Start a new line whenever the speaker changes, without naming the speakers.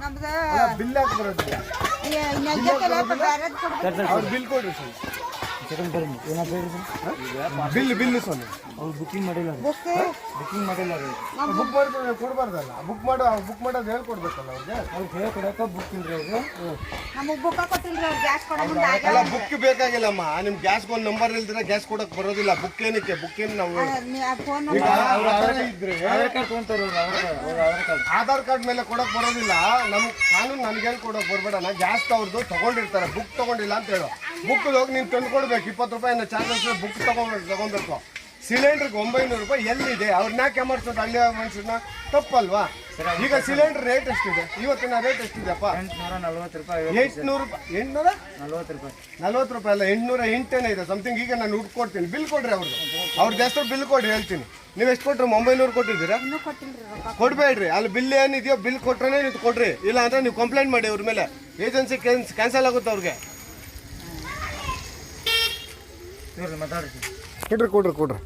ನಮ್ದು
ಬಿಲ್ ಹಾಕಿ ಬರೋದಿಲ್ಲ ಅವ್ರು ಬಿಲ್ ಕೊಡ್ರಿ ಬಿಲ್ ಸೊನ್ನೆ
ಅವ್ರು ಬುಕ್ಕಿಂಗ್ ಮಾಡಿಲ್ಲ ಬುಕ್ಕಿಂಗ್ ಮಾಡಿಲ್ಲ ರೀ
ಬುಕ್ ಮಾಡ್ಕೊಂಡು ಕೊಡ್ಬಾರ್ದಲ್ಲ ಬುಕ್ ಮಾಡೋದು ಹೇಳ್ಕೊಡ್ಬೇಕಲ್ಲ ಅವ್ರಿಗೆ
ಅವ್ರು ಹೇಳ್ಕೊಡಕ ಬುಕ್ ಇಲ್ರಿ ಅವ್ರು
ನಮಗ್ ಬುಕ್ಕ ಕೊಟ್ಟಿಲ್ರಿ ಅವ್ರು ಗ್ಯಾಸ್ ಕೊಡೋ ಮುಂದೆ
ಅಲ್ಲ ಬುಕ್ ಬೇಕಾಗಿಲ್ಲಮ್ಮ ನಿಮ್ ಗ್ಯಾಸ್ ಒಂದು ನಂಬರ್ ಇಲ್ದಿರ ಗ್ಯಾಸ್ ಕೊಡಕ್ ಬರೋದಿಲ್ಲ ಬುಕ್ ಏನಕ್ಕೆ ಬುಕ್ ಏನು ನಾವು
ಫೋನ್
ಈಗ ಅವ್ರ ಆಧಾರ್ ಇದ್ರೆ
ಆಧಾರ್ ಕಾರ್ಡ್ ತೊಗೊಂತಾರೆ ಅವ್ರು ಆಧಾರ್ ಕಾರ್ಡ್
ಆಧಾರ್ ಕಾರ್ಡ್ ಮೇಲೆ ಕೊಡಕ್ ಬರೋದಿಲ್ಲ ನಮ್ಗೆ ಕಾನೂನು ನನಗೆ ಹೇಳಿ ಕೊಡಕ್ ಬರ್ಬೇಡ ನಾ ಗ್ಯಾಸ್ ಅವ್ರದ್ದು ತಗೊಂಡಿರ್ತಾರೆ ಬುಕ್ ತಗೊಂಡಿಲ್ಲ ಅಂತ ಹೇಳು ಬುಕ್ ಹೋಗಿ ನೀನು ತಂದು ಕೊಡ್ಬೇಕು 20 ರೂಪಾಯಿ ಚಾರ್ಜಸ್ ಬುಕ್ ತಗೋಬೇಕು ಸಿಲಿಂಡರ್ಗೆ 900 ರೂಪಾಯಿ ಎಲ್ಲಿದೆ ಅವ್ರನ್ನ ಯಾಕೆ ಮಾಡ್ಸೋದು ಹಳ್ಳಿ ಮನುಷ್ಯರನ್ನ ತಪ್ಪಲ್ವಾ ಈಗ ಸಿಲಿಂಡರ್ ರೇಟ್ ಎಷ್ಟಿದೆ ಇವತ್ತಿನ ರೇಟ್ ಎಷ್ಟಿದೆಪ್ಪ
840 ರೂಪಾಯಿ
800 ರೂಪಾಯಿ 840 ರೂಪಾಯಿ ಅಲ್ಲ 808 ಇದೆ ಸಮಥಿಂಗ್ ಈಗ ನಾನು ದುಡ್ಡು ಕೊಡ್ತೀನಿ ಬಿಲ್ ಕೊಡ್ರಿ ಅವ್ರದ್ದು ಎಷ್ಟು ಬಿಲ್ ಕೊಡ್ರಿ ಹೇಳ್ತೀನಿ ನೀವು ಎಷ್ಟು ಕೊಟ್ರಿ 900 ಕೊಟ್ಟಿದ್ದೀರಾ ಕೊಡ್ಬೇಡ್ರಿ ಅಲ್ಲಿ ಬಿಲ್ ಏನಿದೆಯೋ ಬಿಲ್ ಕೊಟ್ರೆ ನೀವು ಕೊಡ್ರಿ ಇಲ್ಲ ಅಂದ್ರೆ ನೀವು ಕಂಪ್ಲೇಂಟ್ ಮಾಡಿ ಅವ್ರ ಮೇಲೆ ಏಜೆನ್ಸಿ ಕ್ಯಾನ್ಸಲ್ ಆಗುತ್ತೆ ಅವ್ರಿಗೆ
ಮಾತಾಡ್ತೀನಿ
ಕೊಡ್ರಿ